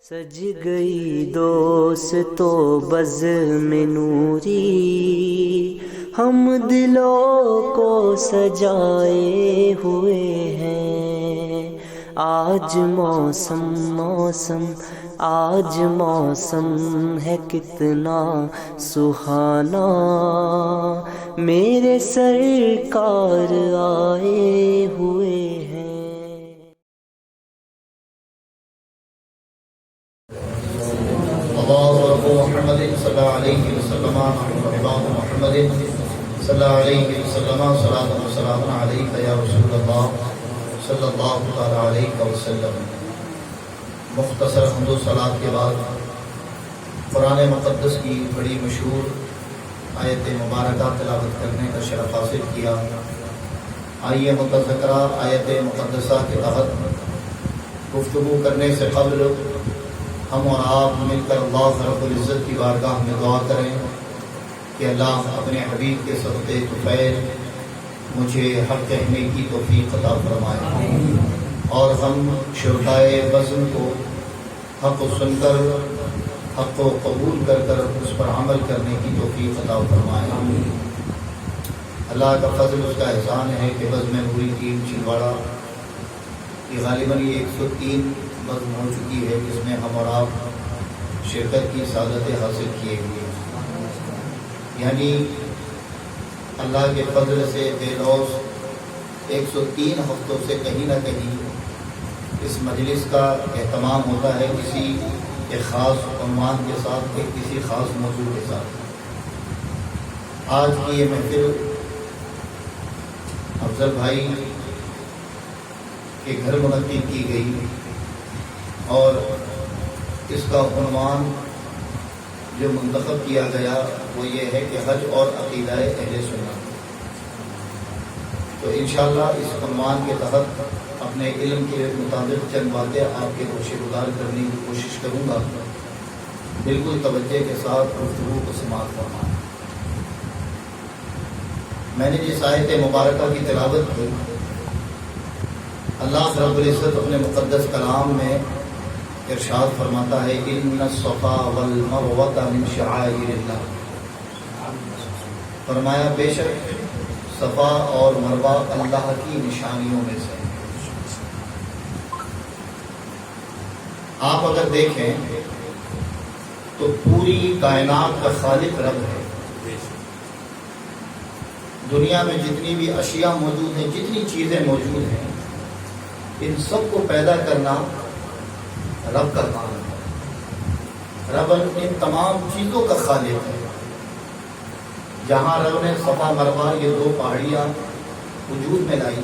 سج گئی دوستو بزم نوری، ہم دلوں کو سجائے ہوئے ہیں۔ آج موسم آج موسم ہے کتنا سہانا، میرے سرکار آئے ہوئے ہیں۔ اللهم رب محمد صلی اللہ علیہ وسلم عباد محمد صلی اللہ علیہ وسلم صلاۃ و سلام علیک یا رسول اللہ صلی اللہ تعالی علیہ وسلم۔ مختصر حمد و صلات کے بعد قرآن مقدس کی بڑی مشہور آیت مبارکہ تلاوت کرنے کا شرف حاصل کیا۔ آئیے متذکرہ آیت مقدسہ کے تحت گفتگو کرنے سے قبل ہم اور آپ مل کر اللہ رب العزت کی بارگاہ میں دعا کریں کہ اللہ اپنے حبیب کے صدقے طفیل مجھے حق کہنے کی توفیق عطا فرمائے، اور ہم شرکائے بزم کو حق و سن کر حق کو قبول کر کر اس پر عمل کرنے کی توفیق عطا فرمائے۔ اللہ کا فضل اس کا احسان ہے کہ بزم نوری ٹیم چندواڑہ کی غالباً یہ 103 بزم ہو چکی ہے، جس میں ہم اور آپ شرکت کی سعادت حاصل کیے ہوئے ہیں۔ یعنی اللہ کے فضل سے بے لوث 103 ہفتوں سے کہیں نہ کہیں اس مجلس کا اہتمام ہوتا ہے کسی ایک خاص عنوان کے ساتھ، ایک کسی خاص موضوع کے ساتھ۔ آج کی یہ محفل افضل بھائی کے گھر منعقد کی گئی، اور اس کا عنوان جو منتخب کیا گیا وہ یہ ہے کہ حج اور عقیدہ اہل سنت۔ تو انشاءاللہ اس عنوان کے تحت اپنے علم کے مطابق چند باتیں آپ کے گوشے گزار کرنے کی کوشش کروں گا۔ بالکل توجہ کے ساتھ گفتگو کو سماعت فرمائیں۔ میں نے جس آیت مبارکہ کی تلاوت کی، اللہ رب العزت اپنے مقدس کلام میں ارشاد فرماتا ہے ان الصفا والمروۃ من شعائر اللہ۔ فرمایا بے شک صفا اور مروہ اللہ کی نشانیوں میں سے۔ آپ اگر دیکھیں تو پوری کائنات کا خالق رب ہے۔ دنیا میں جتنی بھی اشیاء موجود ہیں، جتنی چیزیں موجود ہیں، ان سب کو پیدا کرنا رب کا کام ہے۔ رب ان تمام چیزوں کا خالق ہے۔ جہاں رب نے صفا مروہ یہ 2 پہاڑیاں وجود میں لائی،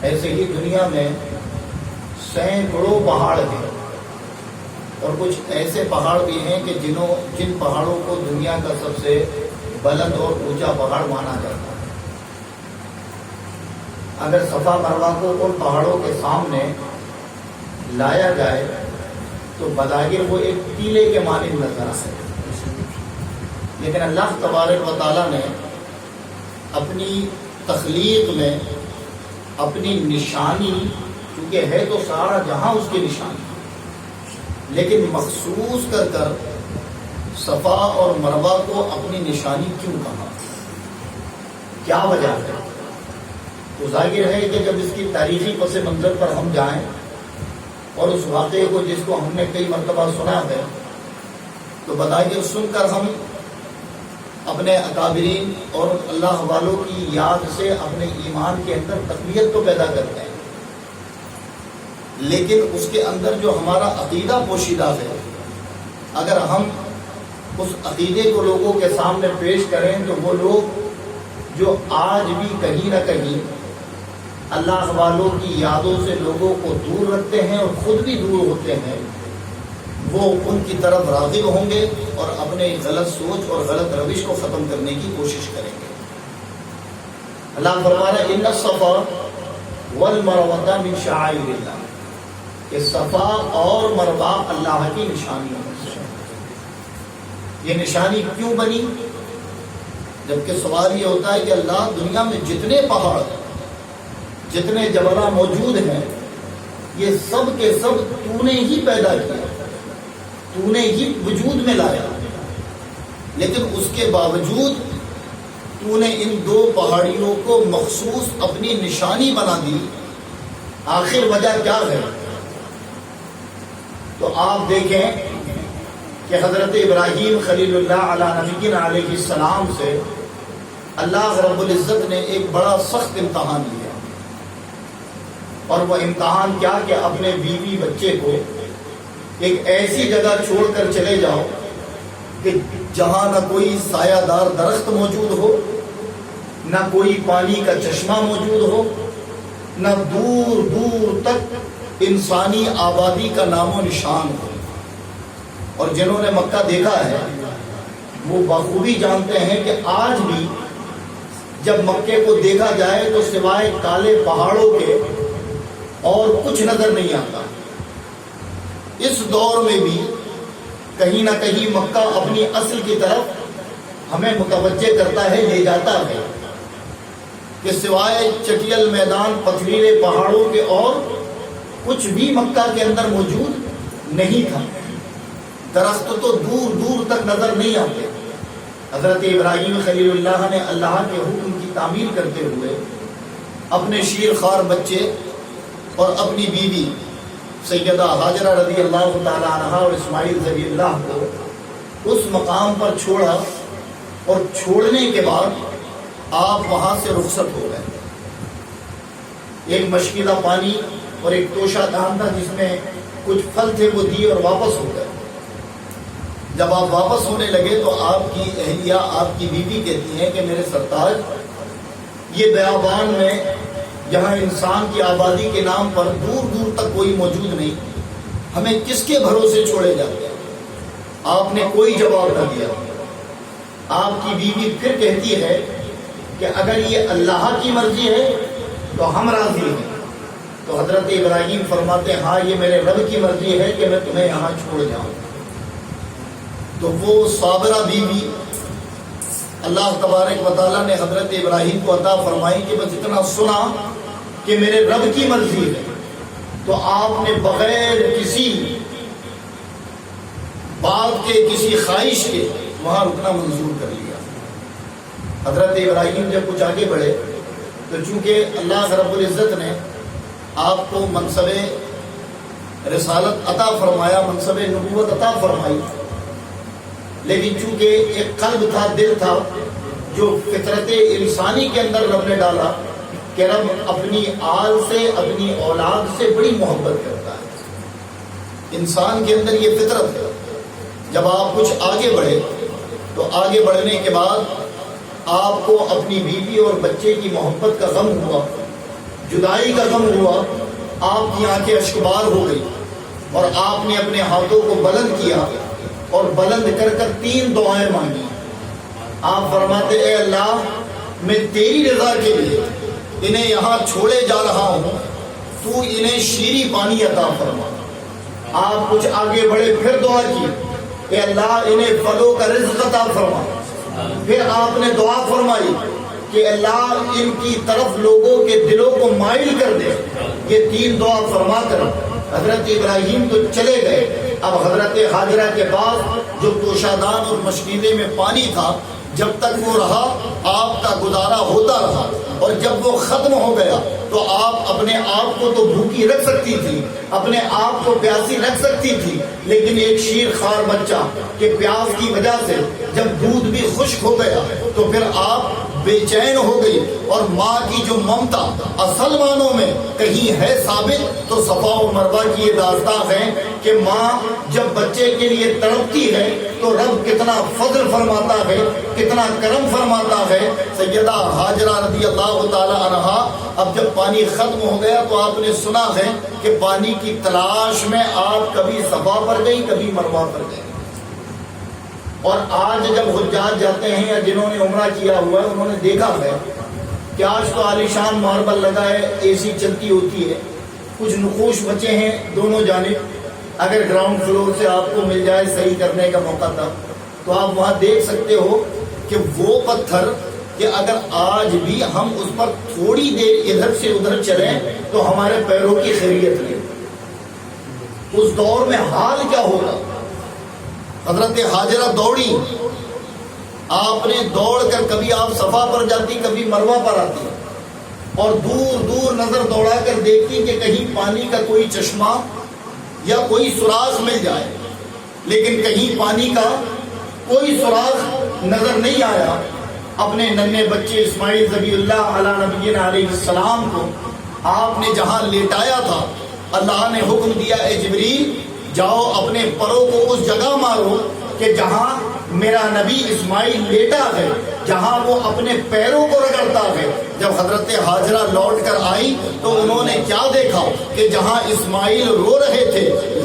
ایسے ہی دنیا میں سینکڑوں پہاڑ ہیں، اور کچھ ایسے پہاڑ بھی ہیں کہ جن پہاڑوں کو دنیا کا سب سے بلند اور اونچا پہاڑ مانا جاتا ہے۔ اگر صفا مروہ کو ان پہاڑوں کے سامنے لایا جائے تو بظاہر وہ ایک ٹیلے کے مانند نظر آئے، لیکن اللہ تبارک و تعالیٰ نے اپنی تخلیق میں اپنی نشانی، کیونکہ ہے تو سارا جہاں اس کی نشانی، لیکن مخصوص کر کر صفا اور مروہ کو اپنی نشانی کیوں کہا، کیا وجہ ہے؟ تو ظاہر ہے کہ جب اس کی تاریخی پس منظر پر ہم جائیں اور اس واقعے کو جس کو ہم نے کئی مرتبہ سنا ہے، تو بظاہر سن کر ہم اپنے اکابرین اور اللہ والوں کی یاد سے اپنے ایمان کے اندر تقویت تو پیدا کرتے ہیں، لیکن اس کے اندر جو ہمارا عقیدہ پوشیدہ ہے، اگر ہم اس عقیدے کو لوگوں کے سامنے پیش کریں تو وہ لوگ جو آج بھی کہیں نہ کہیں اللہ والوں کی یادوں سے لوگوں کو دور رکھتے ہیں اور خود بھی دور ہوتے ہیں، وہ ان کی طرف راغب ہوں گے اور اپنے غلط سوچ اور غلط روش کو ختم کرنے کی کوشش کریں گے۔ اللہ فرما رہا ہے ان الصفا والمروۃ من شعائر اللہ، کہ صفا اور مروہ اللہ کی نشانیوں میں سے۔ یہ نشانی کیوں بنی؟ جبکہ سوال یہ ہوتا ہے کہ اللہ دنیا میں جتنے پہاڑ، جتنے جبلہ موجود ہیں، یہ سب کے سب تو نے ہی پیدا کیا، تو نے ہی وجود میں لایا، لیکن اس کے باوجود تو نے ان دو پہاڑیوں کو مخصوص اپنی نشانی بنا دی، آخر وجہ کیا ہے؟ تو آپ دیکھیں کہ حضرت ابراہیم خلیل اللہ علی نبینا علیہ السلام سے اللہ رب العزت نے ایک بڑا سخت امتحان لیا، اور وہ امتحان کیا کہ اپنے بیوی بچے کو ایک ایسی جگہ چھوڑ کر چلے جاؤ کہ جہاں نہ کوئی سایہ دار درخت موجود ہو، نہ کوئی پانی کا چشمہ موجود ہو، نہ دور دور تک انسانی آبادی کا نام و نشان ہو۔ اور جنہوں نے مکہ دیکھا ہے وہ بخوبی جانتے ہیں کہ آج بھی جب مکے کو دیکھا جائے تو سوائے کالے پہاڑوں کے اور کچھ نظر نہیں آتا۔ اس دور میں بھی کہیں نہ کہیں مکہ اپنی اصل کی طرف ہمیں متوجہ کرتا ہے، لے جاتا ہے، کہ سوائے چٹیل میدان پتھریلے پہاڑوں کے اور کچھ بھی مکہ کے اندر موجود نہیں تھا۔ درخت تو دور دور تک نظر نہیں آتے۔ حضرت ابراہیم خلیل اللہ نے اللہ کے حکم کی تعمیل کرتے ہوئے اپنے شیر خوار بچے اور اپنی بیوی سیدہ ہاجرہ رضی اللہ تعالی عنہا اور اسماعیل ذبی اللہ کو اس مقام پر چھوڑا، اور چھوڑنے کے بعد آپ وہاں سے رخصت ہو گئے۔ ایک مشکیدہ پانی اور ایک توشہ دان تھا جس میں کچھ پھل تھے، وہ دیے اور واپس ہو گئے۔ جب آپ واپس ہونے لگے تو آپ کی اہلیہ، آپ کی بیوی کہتی ہیں کہ میرے سرتاج، یہ بیابان میں جہاں انسان کی آبادی کے نام پر دور دور تک کوئی موجود نہیں، ہمیں کس کے بھروسے چھوڑے جاتے ہیں؟ آپ نے کوئی جواب نہ دیا۔ آپ کی بیوی پھر کہتی ہے کہ اگر یہ اللہ کی مرضی ہے تو ہم راضی ہیں۔ تو حضرت ابراہیم فرماتے ہیں ہاں یہ میرے رب کی مرضی ہے کہ میں تمہیں یہاں چھوڑ جاؤں۔ تو وہ صابرہ بیوی اللہ تبارک و تعالیٰ نے حضرت ابراہیم کو عطا فرمائی کہ بس اتنا سنا کہ میرے رب کی مرضی ہے، تو آپ نے بغیر کسی بات کے، کسی خواہش کے وہاں رکنا منظور کر لیا۔ حضرت ابراہیم جب کچھ آگے بڑھے تو چونکہ اللہ رب العزت نے آپ کو منصب رسالت عطا فرمایا، منصب نبوت عطا فرمائی، لیکن چونکہ ایک قلب تھا، دل تھا، جو فطرت انسانی کے اندر رب نے ڈالا کہ رب اپنی آل سے، اپنی اولاد سے بڑی محبت کرتا ہے۔ انسان کے اندر یہ فطرت ہے۔ جب آپ کچھ آگے بڑھے تو آگے بڑھنے کے بعد آپ کو اپنی بیوی اور بچے کی محبت کا غم ہوا، جدائی کا غم ہوا، آپ کی آنکھیں اشکبار ہو گئی، اور آپ نے اپنے ہاتھوں کو بلند کیا اور بلند کر کر 3 دعائیں مانگی۔ آپ فرماتے اے اللہ، میں تیری رضا کے لیے انہیں یہاں چھوڑے جا رہا ہوں، تو انہیں شیریں پانی عطا فرما۔ آپ کچھ آگے بڑھے، پھر دعا کی اے اللہ انہیں پھلوں کا رزق عطا فرما۔ پھر آپ نے دعا فرمائی کہ اللہ ان کی طرف لوگوں کے دلوں کو مائل کر دے۔ یہ 3 دعا فرما کر حضرت ابراہیم تو چلے گئے۔ اب حضرت ہاجرہ کے پاس جو توشادان اور مشکیدے میں پانی تھا، جب تک وہ رہا آپ کا گزارا ہوتا رہا، اور جب وہ ختم ہو گیا تو آپ اپنے آپ کو تو بھوکی رکھ سکتی تھی، اپنے آپ کو پیاسی رکھ سکتی تھی، لیکن ایک شیر خوار بچہ کہ پیاس کی وجہ سے جب دودھ بھی خشک ہو گیا تو پھر آپ بے چین ہو گئی۔ اور ماں کی جو ممتا اصل معنوں میں کہیں ہے ثابت تو صفا و مروہ کی یہ داستان ہے کہ ماں جب بچے کے لیے تڑپتی ہے تو رب کتنا فضل فرماتا ہے، کتنا کرم فرماتا ہے۔ سیدہ ہاجرہ رضی اللہ تعالی عنہا اب جب پانی ختم ہو گیا تو آپ نے سنا ہے کہ پانی کی تلاش میں آپ کبھی صفا پر گئی، کبھی مروہ پر گئی۔ اور آج جب حجاج جاتے ہیں یا جنہوں نے عمرہ کیا ہوا ہے انہوں نے دیکھا ہے کہ آج تو عالیشان ماربل لگا ہے، اے سی چلتی ہوتی ہے، کچھ نقوش بچے ہیں دونوں جانب۔ اگر گراؤنڈ فلور سے آپ کو مل جائے صحیح کرنے کا موقع تھا تو آپ وہاں دیکھ سکتے ہو کہ وہ پتھر کہ اگر آج بھی ہم اس پر تھوڑی دیر ادھر سے ادھر چلیں تو ہمارے پیروں کی خیریت نہیں۔ اس دور میں حال کیا ہوگا حضرت حاجرہ دوڑی، آپ نے دوڑ کر کبھی آپ صفا پر جاتی کبھی مروہ پر آتی اور دور دور نظر دوڑا کر دیکھتی کہ کہیں پانی کا کوئی چشمہ یا کوئی سوراخ مل جائے، لیکن کہیں پانی کا کوئی سوراخ نظر نہیں آیا۔ اپنے ننھے بچے اسماعیل ذبیح اللہ علیہ نبینا علیہ السلام کو آپ نے جہاں لیٹایا تھا، اللہ نے حکم دیا اے جبریل جاؤ اپنے پروں کو اس جگہ مارو کہ جہاں میرا نبی اسماعیل لیٹا ہے، جہاں وہ اپنے پیروں کو رگڑتا ہے۔ جب حضرت حاجرہ لوٹ کر آئی تو انہوں نے کیا دیکھا کہ جہاں اسماعیل رو رہے تھے،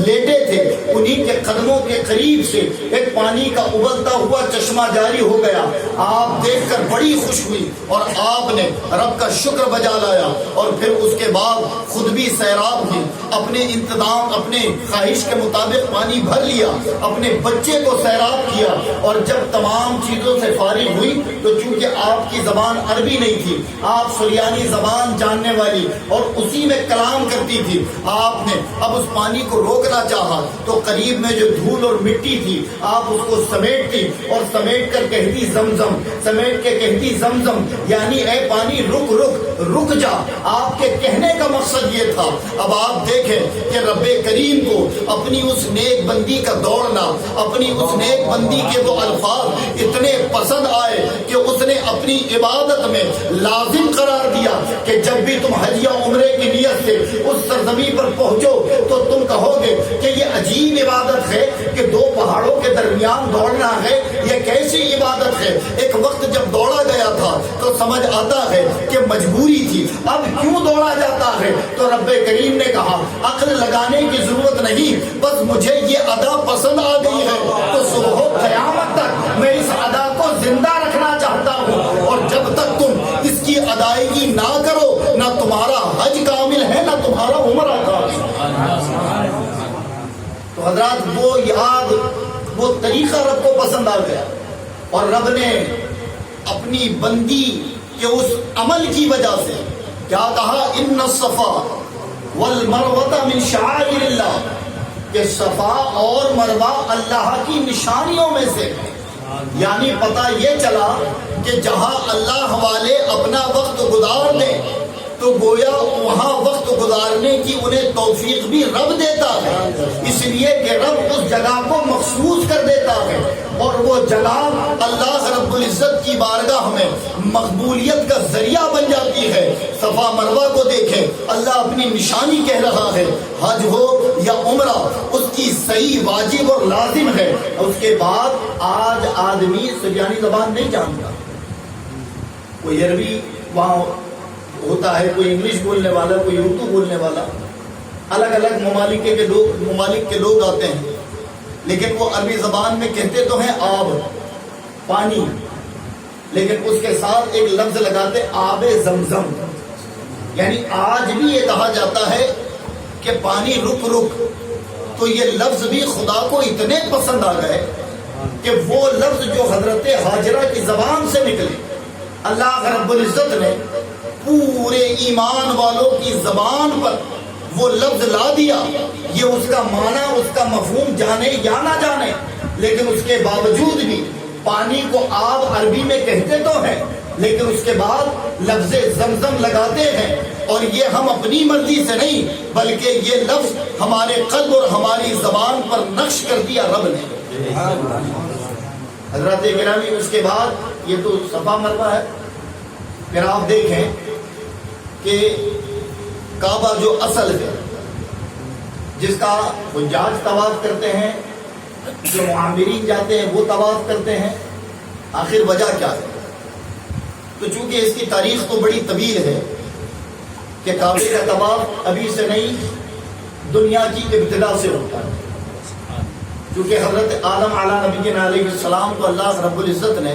لیٹے تھے، انہی کے قدموں کے قریب سے ایک پانی کا ابلتا ہوا چشمہ جاری ہو گیا۔ آپ دیکھ کر بڑی خوش ہوئی اور آپ نے رب کا شکر بجا لایا اور پھر اس کے بعد خود بھی سیراب ہوئی، اپنے انتظام اپنے خواہش کے مطابق پانی بھر لیا، اپنے بچے کو سیراب کیا، اور جب تمام چیزوں سے فارغ ہوئی تو چونکہ آپ کی زبان عربی نہیں تھی، آپ سریانی زبان جاننے والی اور اسی میں کلام کرتی تھی، آپ نے اب اس پانی کو روکنا چاہا تو قریب میں جو دھول اور مٹی تھی آپ اس کو سمیٹتی اور سمیٹ کر کہتی زمزم، سمیٹ کے کہتی زمزم، یعنی اے پانی رک رک رک جا۔ آپ کے کہنے کا مقصد یہ تھا۔ اب آپ دیکھیں کہ رب کریم کو اپنی اس نیک بندی کا دوڑنا، اپنی اس نیک بندی کے وہ الفاظ اتنے پسند آئے کہ اس نے اپنی عبادت میں لازم قرار دیا کہ جب بھی تم حج یا عمرے کی نیت سے اس سرزمین پر پہنچو تو تم کہو گے کہ یہ عجیب عبادت ہے کہ دو پہاڑوں کے درمیان دوڑنا ہے، یہ کیسی عبادت ہے۔ ایک وقت جب دوڑا گیا تھا تو سمجھ آتا ہے کہ مجبوری تھی، اب کیوں دوڑا جاتا ہے؟ تو رب کریم نے کہا عقل لگانے کی ضرورت نہیں، بس مجھے یہ ادا پسند آ گئی ہے تو صبح قیامت تک میں اس ادا کو زندہ رکھنا چاہتا ہوں، اور جب تک تم اس کی ادائیگی نہ کرو نہ تمہارا حج کامل ہے نہ تمہارا عمرہ کامل۔ تو حضرات وہ یاد، وہ طریقہ رب کو پسند آ گیا اور رب نے اپنی بندی کے اس عمل کی وجہ سے کیا کہا، ان الصفا والمروہ من شعائر اللہ، کہ صفا اور مروہ اللہ کی نشانیوں میں سے ہے۔ یعنی پتہ یہ چلا کہ جہاں اللہ والے اپنا وقت گزار دیں تو گویا وہاں وقت گزارنے کی انہیں توفیق بھی رب دیتا ہے، اس لیے کہ رب اس جگہ کو مخصوص کر دیتا ہے اور وہ جگہ اللہ رب العزت کی بارگاہ میں مقبولیت کا ذریعہ بن جاتی ہے۔ صفا مروہ کو دیکھیں، اللہ اپنی نشانی کہہ رہا ہے، حج ہو یا عمرہ اس کی صحیح واجب اور لازم ہے۔ اس کے بعد آج آدمی سریانی زبان نہیں جانتا، کوئی عربی وہاں ہوتا ہے، کوئی انگلش بولنے والا، کوئی اردو بولنے والا، الگ الگ ممالک کے لوگ آتے ہیں، لیکن وہ عربی زبان میں کہتے تو ہیں آب، پانی، لیکن اس کے ساتھ ایک لفظ لگاتے آب زمزم۔ یعنی آج بھی یہ کہا جاتا ہے کہ پانی رک رک، تو یہ لفظ بھی خدا کو اتنے پسند آ گئے کہ وہ لفظ جو حضرت حاجرہ کی زبان سے نکلے، اللہ رب العزت نے پورے ایمان والوں کی زبان پر وہ لفظ لا دیا۔ یہ اس کا معنی، اس کا مفہوم جانے یا نہ جانے، لیکن اس کے باوجود بھی پانی کو آب عربی میں کہتے تو ہیں، لیکن اس کے بعد لفظ زمزم لگاتے ہیں، اور یہ ہم اپنی مرضی سے نہیں بلکہ یہ لفظ ہمارے قلب اور ہماری زبان پر نقش کر دیا رب نے۔ حضرات گرامی، اس کے بعد یہ تو صفا مروہ ہے، پھر آپ دیکھیں کہ کعبہ جو اصل ہے، جس کا حجاج طواف کرتے ہیں، جو معامرین جاتے ہیں وہ طواف کرتے ہیں، آخر وجہ کیا ہے؟ تو چونکہ اس کی تاریخ تو بڑی طویل ہے کہ کعبے کا طواف ابھی سے نہیں، دنیا کی ابتدا سے ہوتا ہے، چونکہ حضرت آدم علیہ نبینا علیہ السلام کو اللہ رب العزت نے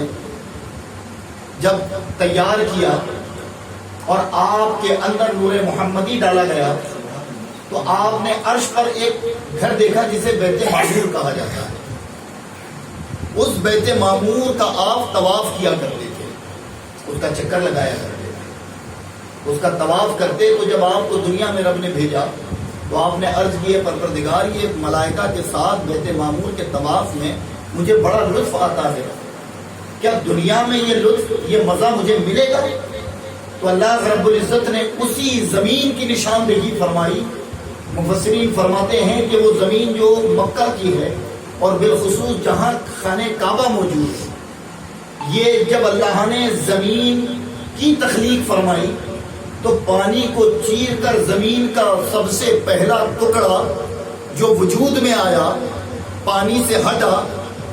جب تیار کیا اور آپ کے اندر نور محمدی ڈالا گیا تو آپ نے عرش پر ایک گھر دیکھا جسے بیت معمور کہا جاتا ہے۔ اس بیت معمور کا آپ طواف کیا کرتے تھے، اس کا چکر لگایا کرتے تھے، اس کا طواف کرتے۔ تو جب آپ کو دنیا میں رب نے بھیجا تو آپ نے عرض کیے پروردگار، یہ ملائکہ کے ساتھ بیت معمور کے طواف میں مجھے بڑا لطف آتا ہے، کیا دنیا میں یہ لطف، یہ مزہ مجھے ملے گا؟ تو اللہ رب العزت نے اسی زمین کی نشاندہی فرمائی۔ مفسرین فرماتے ہیں کہ وہ زمین جو مکہ کی ہے اور بالخصوص جہاں خانہ کعبہ موجود ہے، یہ جب اللہ نے زمین کی تخلیق فرمائی تو پانی کو چیر کر زمین کا سب سے پہلا ٹکڑا جو وجود میں آیا، پانی سے ہٹا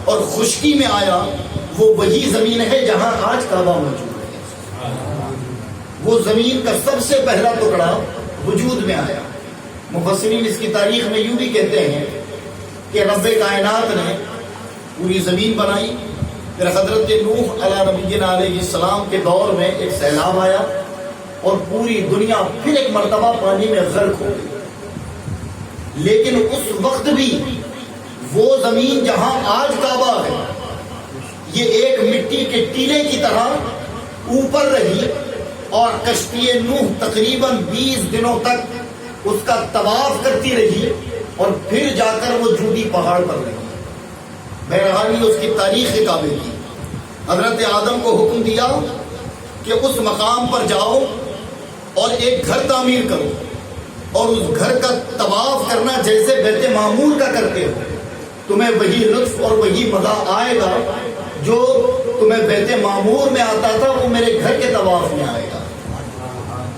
اور خشکی میں آیا، وہ وہی زمین ہے جہاں آج کعبہ موجود ہے۔ وہ زمین کا سب سے پہلا ٹکڑا وجود میں آیا۔ مفسرین اس کی تاریخ میں یوں بھی کہتے ہیں کہ رب کائنات نے پوری زمین بنائی، پھر حضرت نوح علیہ نبینا علیہ السلام کے دور میں ایک سیلاب آیا اور پوری دنیا پھر ایک مرتبہ پانی میں غرق ہو گئی۔ لیکن اس وقت بھی وہ زمین جہاں آج کعبہ ہے، یہ ایک مٹی کے ٹیلے کی طرح اوپر رہی، اور کشتی نوح تقریباً 20 دنوں تک اس کا طواف کرتی رہی اور پھر جا کر وہ جودی پہاڑ پر رہی۔ بہرحال اس کی تاریخ کعبے کی، حضرت آدم کو حکم دیا کہ اس مقام پر جاؤ اور ایک گھر تعمیر کرو، اور اس گھر کا طواف کرنا جیسے بیت معمور کا کرتے ہو، تمہیں وہی لطف اور وہی مزہ آئے گا جو تمہیں بیت معمور میں آتا تھا، وہ میرے گھر کے طواف میں آئے گا۔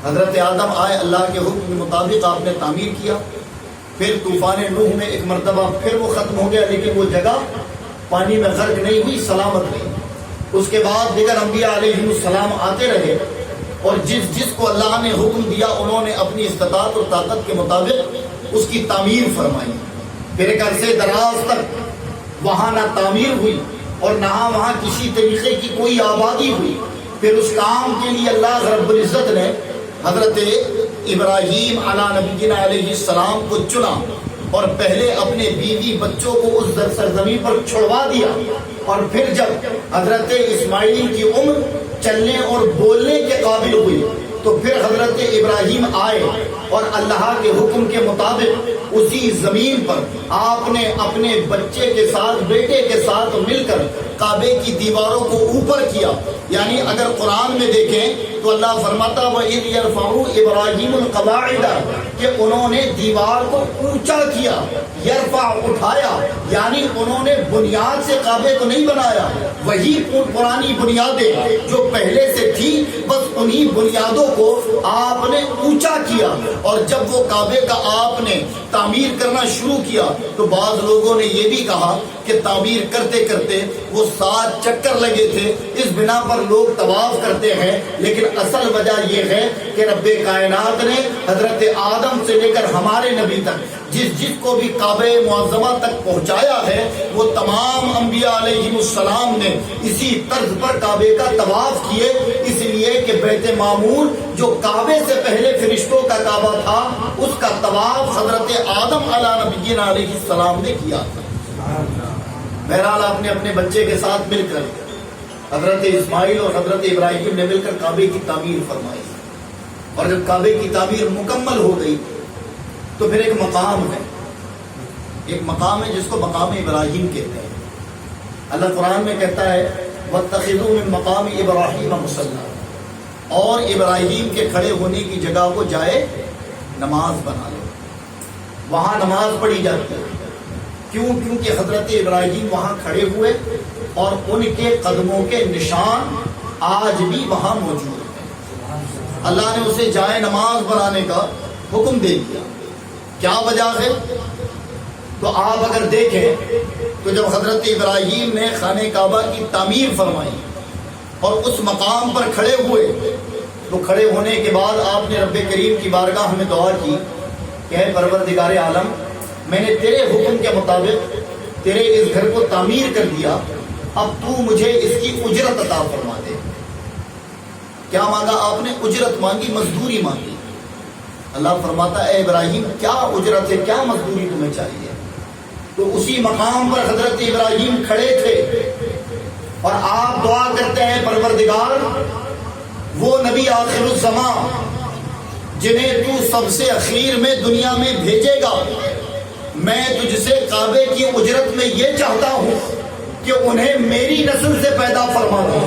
حضرت آدم آئے، اللہ کے حکم کے مطابق آپ نے تعمیر کیا، پھر طوفان نوح میں ایک مرتبہ پھر وہ ختم ہو گیا، لیکن وہ جگہ پانی میں غرق نہیں ہوئی، سلامت رہی۔ اس کے بعد دیگر انبیاء علیہ السلام آتے رہے، اور جس کو اللہ نے حکم دیا انہوں نے اپنی استطاعت اور طاقت کے مطابق اس کی تعمیر فرمائی۔ پھر ایک عرصے دراز تک وہاں نہ تعمیر ہوئی اور نہ وہاں کسی طریقے کی کوئی آبادی ہوئی۔ پھر اس کام کے لیے اللہ رب العزت نے حضرت ابراہیم علیہ نبینا علیہ السلام کو چنا، اور پہلے اپنے بیوی بچوں کو اس سرزمین پر چھڑوا دیا، اور پھر جب حضرت اسماعیل کی عمر چلنے اور بولنے کے قابل ہوئی تو پھر حضرت ابراہیم آئے، اور اللہ کے حکم کے مطابق اسی زمین پر آپ نے اپنے بچے کے ساتھ، بیٹے کے ساتھ مل کر کعبے کی دیواروں کو اوپر کیا۔ یعنی اگر قرآن میں دیکھیں تو اللہ فرماتا وَإِذْ يَرْفَعُ إِبْرَاهِيمُ الْقَوَاعِدَ، کہ انہوں نے دیوار کو اونچا کیا، یرفع اٹھایا، یعنی انہوں نے بنیاد سے کعبے کو نہیں بنایا، وہی پرانی بنیادیں جو پہلے سے تھی، بس انہی بنیادوں کو آپ نے اونچا کیا۔ اور جب وہ کعبے کا آپ نے تعمیر کرنا شروع کیا تو بعض لوگوں نے یہ بھی کہا کہ تعمیر کرتے کرتے وہ 7 چکر لگے تھے، اس بنا پر لوگ طواف کرتے ہیں، لیکن اصل وجہ یہ ہے کہ رب کائنات نے حضرت آدم سے لے کر ہمارے نبی تک جس کو بھی کعبہ معظمہ تک پہنچایا ہے، وہ تمام انبیاء علیہ السلام نے اسی طرز پر کعبے کا طواف کیے، اس لیے کہ بیت معمور جو کعبے سے پہلے فرشتوں کا کعبہ تھا، اس کا طواف حضرت آدم علیہ نبینا علیہ السلام نے کیا تھا۔ بہرحال آپ نے اپنے بچے کے ساتھ مل کر، حضرت اسماعیل اور حضرت ابراہیم نے مل کر کعبے کی تعمیر فرمائی، اور جب کعبے کی تعمیر مکمل ہو گئی تو پھر ایک مقام ہے جس کو مقام ابراہیم کہتے ہیں۔ اللہ قرآن میں کہتا ہے وَاتَّخِذُوا مِن مَقَامِ إِبْرَاهِيمَ مُصَلًّى، اور ابراہیم کے کھڑے ہونے کی جگہ کو جائے نماز بنا لو، وہاں نماز پڑھی جاتی ہے۔ کیونکہ حضرت ابراہیم وہاں کھڑے ہوئے اور ان کے قدموں کے نشان آج بھی وہاں موجود ہیں۔ اللہ نے اسے جائے نماز بنانے کا حکم دے دیا۔ کیا وجہ ہے؟ تو آپ اگر دیکھیں تو جب حضرت ابراہیم نے خانہ کعبہ کی تعمیر فرمائی اور اس مقام پر کھڑے ہوئے تو کھڑے ہونے کے بعد آپ نے رب کریم کی بارگاہ میں دعا کی کہ اے پروردگار عالم، میں نے تیرے حکم کے مطابق تیرے اس گھر کو تعمیر کر دیا، اب تو مجھے اس کی اجرت عطا فرما دے۔ کیا مانگا آپ نے؟ اجرت مانگی، مزدوری مانگی۔ اللہ فرماتا اے ابراہیم کیا اجرت ہے، کیا مزدوری تمہیں چاہیے؟ تو اسی مقام پر حضرت ابراہیم کھڑے تھے اور آپ دعا کرتے ہیں پروردگار وہ نبی آخر الزمان جنہیں تو سب سے اخیر میں دنیا میں بھیجے گا، میں تجھ سے کعبے کی اجرت میں یہ چاہتا ہوں کہ انہیں میری نسل سے پیدا فرما دو۔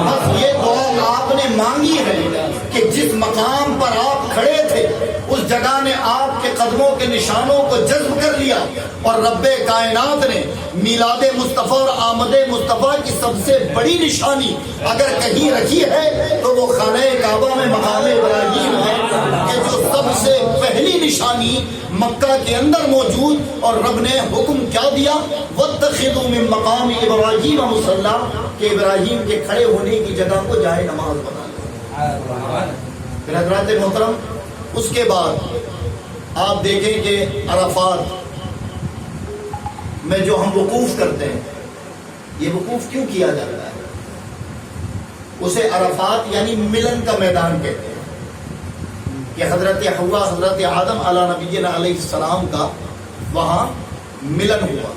بس یہ دعا آپ نے مانگی ہے کہ جس مقام پر آپ کھڑے تھے اس جگہ نے آپ کے قدموں کے نشانوں کو جذب کر لیا، اور رب کائنات نے میلاد مصطفیٰ اور آمد مصطفیٰ کی سب سے بڑی نشانی اگر کہیں رکھی ہے تو وہ خانہ کعبہ میں مقام ابراہیم ہے، کہ جو سب سے پہلی نشانی مکہ کے اندر موجود، اور رب نے حکم کیا دیا، وَاتَّخِذُوا مِن مَقَامِ إِبْرَاهِيمَ مُصَلًّى، کہ ابراہیم کے کھڑے ہونے کی جگہ کو جائے نماز بنا لیں۔ پھر حضرات محترم، اس کے بعد آپ دیکھیں کہ عرفات میں جو ہم وقوف کرتے ہیں، یہ وقوف کیوں کیا جاتا ہے؟ اسے عرفات یعنی ملن کا میدان کہتے ہیں، کہ حضرت حوا حضرت آدم علی نبینا علیہ السلام کا وہاں ملن ہوا،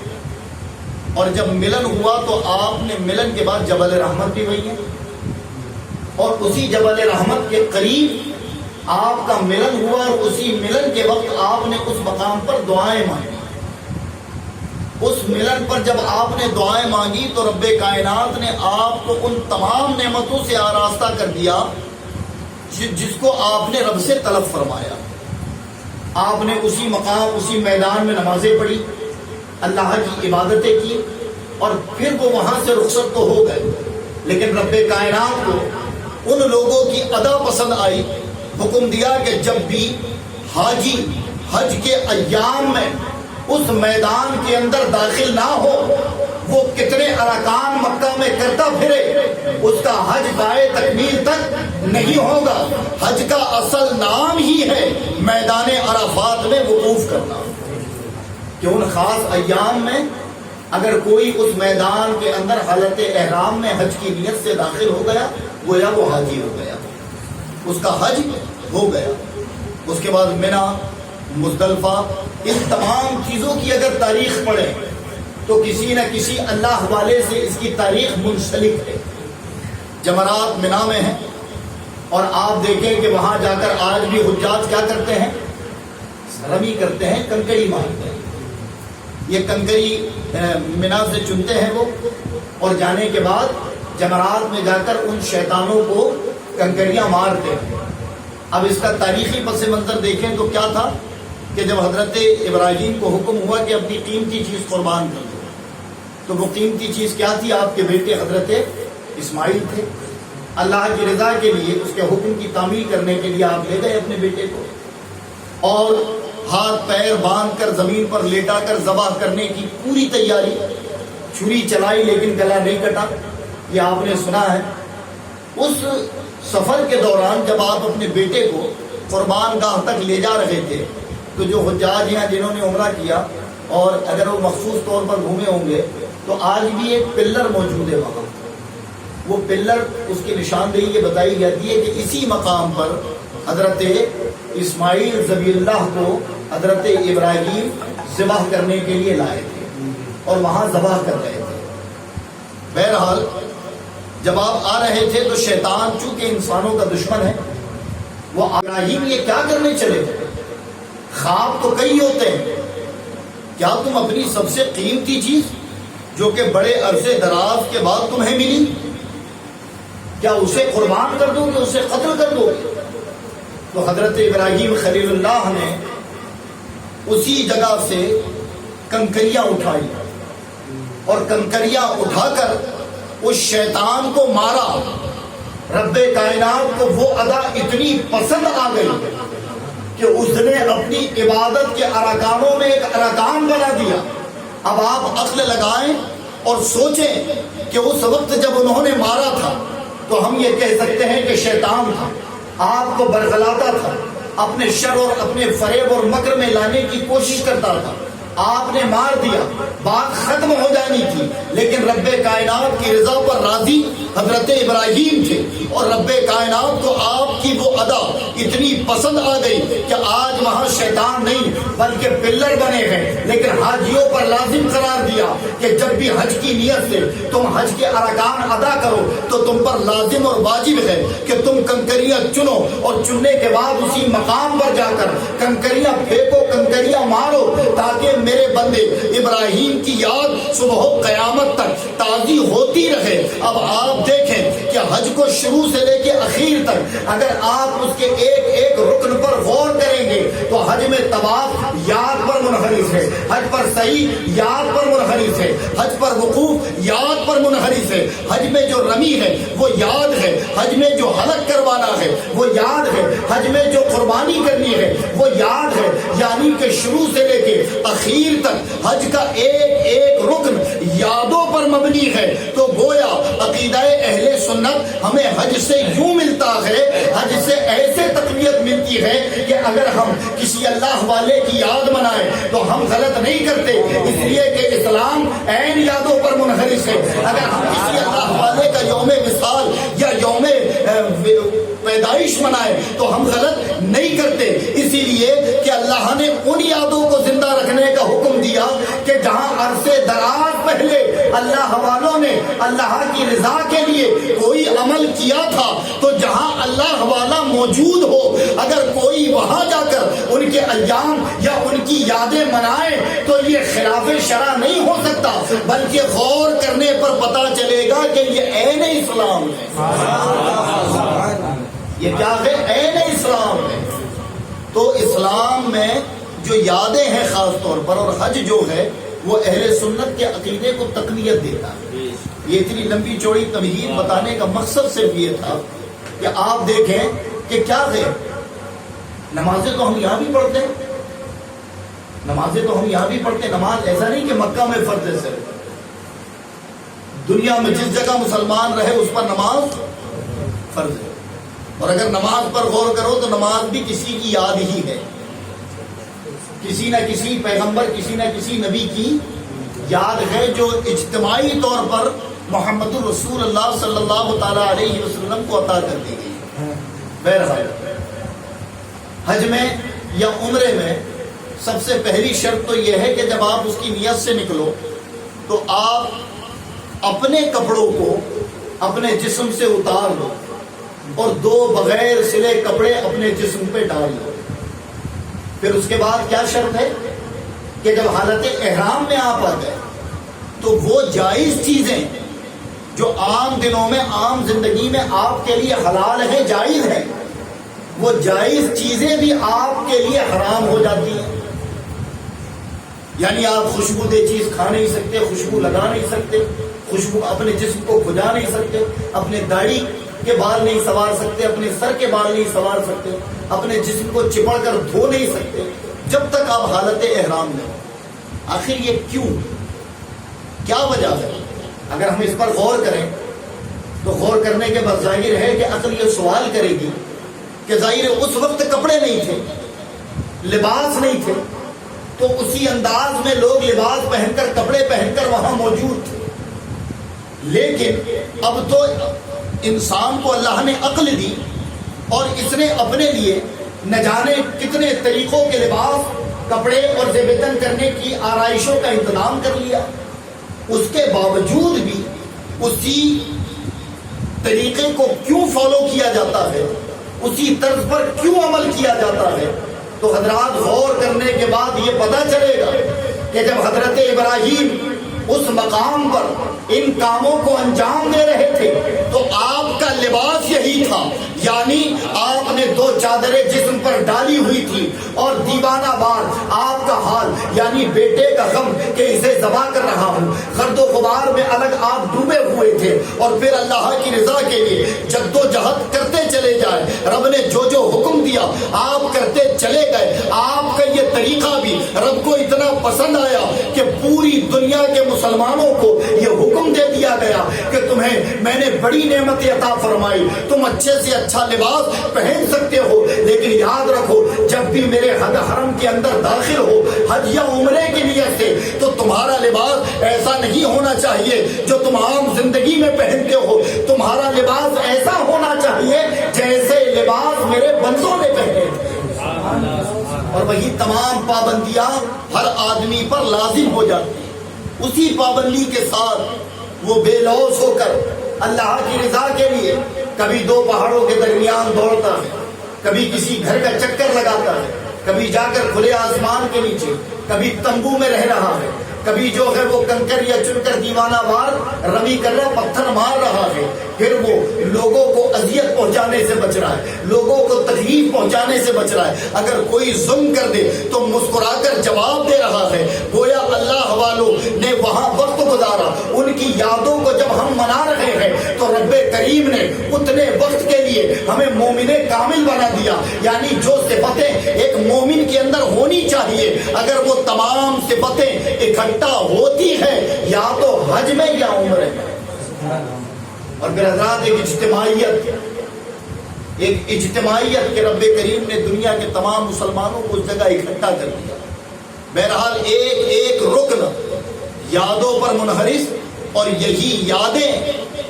اور جب ملن ہوا تو آپ نے ملن کے بعد جبل رحمت بھی وہی ہے، اور اسی جبل رحمت کے قریب آپ کا ملن ہوا، اور اسی ملن کے وقت آپ نے اس مقام پر دعائیں مانگی۔ اس ملن پر جب آپ نے دعائیں مانگی تو رب کائنات نے آپ کو ان تمام نعمتوں سے آراستہ کر دیا جس کو آپ نے رب سے طلب فرمایا۔ آپ نے اسی مقام اسی میدان میں نمازیں پڑھی، اللہ کی عبادتیں کی، اور پھر وہ وہاں سے رخصت تو ہو گئے، لیکن رب کائنات کو ان لوگوں کی ادا پسند آئی، حکم دیا کہ جب بھی حاجی حج کے ایام میں اس میدان کے اندر داخل نہ ہو، وہ کتنے ارکان مکہ میں کرتا پھرے، اس کا حج گائے تکمیل تک نہیں ہوگا۔ حج کا اصل نام ہی ہے میدان عرفات میں وقوف کرنا، کہ ان خاص ایام میں اگر کوئی اس میدان کے اندر حالت احرام میں حج کی نیت سے داخل ہو گیا، گویا وہ حاجی ہو گیا، اس کا حج ہو گیا۔ اس کے بعد منی، مزدلفہ، ان تمام چیزوں کی اگر تاریخ پڑھیں تو کسی نہ کسی اللہ والے سے اس کی تاریخ منسلک ہے۔ جمرات منی میں ہیں، اور آپ دیکھیں کہ وہاں جا کر آج بھی حجاج کیا کرتے ہیں، رمی کرتے ہیں، کنکری مارتے ہیں۔ یہ کنکری منی سے چنتے ہیں وہ، اور جانے کے بعد جمرات میں جا کر ان شیطانوں کو کنکریاں مارتے ہیں۔ اب اس کا تاریخی پس منظر دیکھیں تو کیا تھا کہ جب حضرت ابراہیم کو حکم ہوا کہ اپنی قیمتی چیز قربان کر دو، تو وہ قیمتی چیز کیا تھی؟ آپ کے بیٹے حضرت اسماعیل تھے۔ اللہ کی رضا کے لیے، اس کے حکم کی تعمیل کرنے کے لیے آپ لے گئے اپنے بیٹے کو، اور ہاتھ پیر باندھ کر زمین پر لیٹا کر ذبح کرنے کی پوری تیاری، چھری چلائی لیکن گلا نہیں کٹا، یہ آپ نے سنا ہے۔ اس سفر کے دوران جب آپ اپنے بیٹے کو قربان گاہ تک لے جا رہے تھے تو جو حجاج ہیں جنہوں نے عمرہ کیا، اور اگر وہ مخصوص طور پر گھومے ہوں گے تو آج بھی ایک پلر موجود ہے وہاں، وہ پلر اس کی نشاندہی یہ بتائی جاتی ہے کہ اسی مقام پر حضرت اسماعیل ذبیح اللہ کو حضرت ابراہیم ذبح کرنے کے لیے لائے تھے، اور وہاں ذبح کر رہے تھے۔ بہرحال جب آپ آ رہے تھے تو شیطان چونکہ انسانوں کا دشمن ہے، وہ ابراہیم یہ کیا کرنے چلے تھے؟ خواب تو کئی ہوتے ہیں، کیا تم اپنی سب سے قیمتی چیز جو کہ بڑے عرصے دراز کے بعد تمہیں ملی، کیا اسے قربان کر دو گے، اسے قتل کر دو گے؟ تو حضرت ابراہیم خلیل اللہ نے اسی جگہ سے کنکریاں اٹھائی، اور کنکریاں اٹھا کر اس شیطان کو مارا۔ رب کائنات کو وہ ادا اتنی پسند آ گئی کہ اس نے اپنی عبادت کے ارکانوں میں ایک ارکان بنا دیا۔ اب آپ عقل لگائیں اور سوچیں کہ اس وقت جب انہوں نے مارا تھا تو ہم یہ کہہ سکتے ہیں کہ شیطان تھا، آپ کو برگلاتا تھا، اپنے شر اور اپنے فریب اور مکر میں لانے کی کوشش کرتا تھا، آپ نے مار دیا، بات ختم ہو جانی تھی، لیکن رب کائنات کی رضا پر راضی حضرت ابراہیم تھے، اور رب کائنات کو آپ کی وہ ادا اتنی پسند آ گئی کہ آج وہاں شیطان نہیں بلکہ پلر بنے ہیں، لیکن حاجیوں پر لازم قرار دیا کہ جب بھی حج کی نیت سے تم حج کے ارکان ادا کرو تو تم پر لازم اور واجب ہے کہ تم کنکریاں چنو، اور چننے کے بعد اسی مقام پر جا کر کنکریاں پھینکو، کنکریاں مارو، تاکہ میرے بندے ابراہیم کی یاد صبح و قیامت تک تازی ہوتی رہے۔ اب آپ دیکھیں کہ حج کو شروع سے لے کے اخیر تک اگر آپ اس کے ایک ایک رکن پر غور کریں گے تو حج میں طواف یاد پر منحرف ہے، حج پر سعی یاد پر منحرف ہے، حج پر وقوف یاد پر منحرف ہے، حج میں جو رمی ہے وہ یاد ہے، حج میں جو حلق کروانا ہے وہ یاد ہے، حج میں جو قربانی کرنی ہے وہ یاد ہے، یعنی کہ شروع سے لے کے اخیر تک حج کا ایک ایک رکن یادوں پر مبنی ہے۔ تو گویا عقیدہ اہل سنت ہمیں حج سے یوں ملتا ہے، حج سے ایسے تقویت ملتی ہے کہ اگر ہم کسی اللہ والے کی یاد منائیں تو ہم غلط نہیں کرتے، اس لیے کہ اسلام عین یادوں پر منحرف ہے۔ اگر ہم کسی اللہ والے کا یوم وصال یا یوم پیدائش منائے تو ہم غلط نہیں کرتے، اسی لیے کہ اللہ نے ان یادوں کو زندہ رکھنے کا حکم دیا کہ جہاں عرصے دراز پہلے اللہ والوں نے اللہ کی رضا کے لیے کوئی عمل کیا تھا، تو جہاں اللہ والا موجود ہو اگر کوئی وہاں جا کر ان کے ایام یا ان کی یادیں منائے تو یہ خلاف شرع نہیں ہو سکتا، بلکہ غور کرنے پر پتہ چلے گا کہ یہ عین اسلام ہے۔ یہ کیا ہے؟ عین اسلام ہے۔ تو اسلام میں جو یادیں ہیں خاص طور پر، اور حج جو ہے وہ اہل سنت کے عقیدے کو تقویت دیتا ہے۔ یہ اتنی لمبی چوڑی تمہید بتانے کا مقصد صرف یہ تھا کہ آپ دیکھیں کہ کیا ہے، نمازیں تو ہم یہاں بھی پڑھتے ہیں، نمازیں تو ہم یہاں بھی پڑھتے ہیں۔ نماز ایسا نہیں کہ مکہ میں فرض ہے، صرف دنیا میں جس جگہ مسلمان رہے اس پر نماز فرض ہے، اور اگر نماز پر غور کرو تو نماز بھی کسی کی یاد ہی ہے، کسی نہ کسی پیغمبر، کسی نہ کسی نبی کی یاد ہے جو اجتماعی طور پر محمد الرسول اللہ صلی اللہ تعالی علیہ وسلم کو عطا کر دی گئی۔ بہرحال حج میں یا عمرے میں سب سے پہلی شرط تو یہ ہے کہ جب آپ اس کی نیت سے نکلو تو آپ اپنے کپڑوں کو اپنے جسم سے اتار لو اور دو بغیر سلے کپڑے اپنے جسم پہ ڈال لو۔ پھر اس کے بعد کیا شرط ہے کہ جب حالت احرام میں آپ آ گئے تو وہ جائز چیزیں جو عام دنوں میں عام زندگی میں آپ کے لیے حلال ہیں، جائز ہیں، وہ جائز چیزیں بھی آپ کے لیے حرام ہو جاتی ہیں۔ یعنی آپ خوشبودار چیز کھا نہیں سکتے، خوشبو لگا نہیں سکتے، خوشبو اپنے جسم کو کھجا نہیں سکتے، اپنے داڑھی کے بال نہیں سنوار سکتے، اپنے سر کے بال نہیں سنوار سکتے، اپنے جسم کو چپڑ کر دھو نہیں سکتے جب تک آپ حالت احرام میں ہو۔ آخر یہ کیوں، کیا وجہ ہے؟ اگر ہم اس پر غور کریں تو غور کرنے کے بعد ظاہر ہے کہ عقل یہ سوال کرے گی کہ ظاہر اس وقت کپڑے نہیں تھے، لباس نہیں تھے، تو اسی انداز میں لوگ لباس پہن کر، کپڑے پہن کر وہاں موجود تھے، لیکن اب تو انسان کو اللہ نے عقل دی اور اس نے اپنے لیے نہ جانے کتنے طریقوں کے لباس، کپڑے اور زیبتن کرنے کی آرائشوں کا انتظام کر لیا۔ اس کے باوجود بھی اسی طریقے کو کیوں فالو کیا جاتا ہے، اسی طرز پر کیوں عمل کیا جاتا ہے؟ تو حضرات غور کرنے کے بعد یہ پتہ چلے گا کہ جب حضرت ابراہیم اس مقام پر ان کاموں کو انجام دے رہے تھے تو آپ کا لباس یہی تھا، یعنی آپ نے دو چادریں جسم پر ڈالی ہوئی تھی اور دیوانہ وار آپ کا حال، یعنی بیٹے کا غم کہ اسے ذبح کر رہا ہوں، گرد و غبار میں الگ آپ ڈوبے ہوئے تھے، اور پھر اللہ کی رضا کے لیے جد و جہد کرتے چلے جائے، رب نے جو جو حکم دیا آپ کرتے چلے گئے۔ آپ کا یہ طریقہ بھی رب کو اتنا پسند آیا کہ پوری دنیا کے مسلمانوں کو یہ حکم دے دیا گیا کہ تمہیں میں نے بڑی نعمت عطا فرمائی، تم اچھے سے اچھا لباس پہن سکتے ہو، لیکن یاد رکھو جب بھی میرے حرم کے اندر داخل ہو حج یا عمرے کی نیت سے تو تمہارا لباس ایسا نہیں ہونا چاہیے جو تم عام زندگی میں پہنتے ہو، تمہارا لباس ایسا ہونا چاہیے جیسے لباس میرے بندوں نے پہنے تھے۔ اور وہی تمام پابندیاں ہر آدمی پر لازم ہو جاتی ہیں، اسی پابندی کے ساتھ وہ بے لوث ہو کر اللہ کی رضا کے لیے کبھی دو پہاڑوں کے درمیان دوڑتا ہے، کبھی کسی گھر کا چکر لگاتا ہے، کبھی جا کر کھلے آسمان کے نیچے، کبھی تمبو میں رہ رہا ہے، کبھی جو ہے وہ کنکر یا چن کر دیوانہ وار رمی کر رہا، پتھر مار رہا ہے، پھر وہ لوگوں کو اذیت پہنچانے سے بچ رہا ہے، لوگوں کو تکلیف پہنچانے سے بچ رہا ہے، اگر کوئی ظلم کر دے تو مسکرا کر جواب دے رہا ہے۔ گویا اللہ والوں نے وہاں وقت گزارا، ان کی یادوں کو جب ہم منا رہے ہیں تو رب کریم نے اتنے وقت کے لیے ہمیں مومن کامل بنا دیا، یعنی جو صفتیں ایک مومن کے اندر ہونی چاہیے اگر وہ تمام صفتیں اکٹھا ہوتی ہیں یا تو حج میں یا عمرے میں۔ اور پھر حضرات ایک اجتماعیت کے رب کریم نے دنیا کے تمام مسلمانوں کو اس جگہ اکٹھا کر دیا۔ بہرحال ایک ایک رکن یادوں پر منحرف، اور یہی یادیں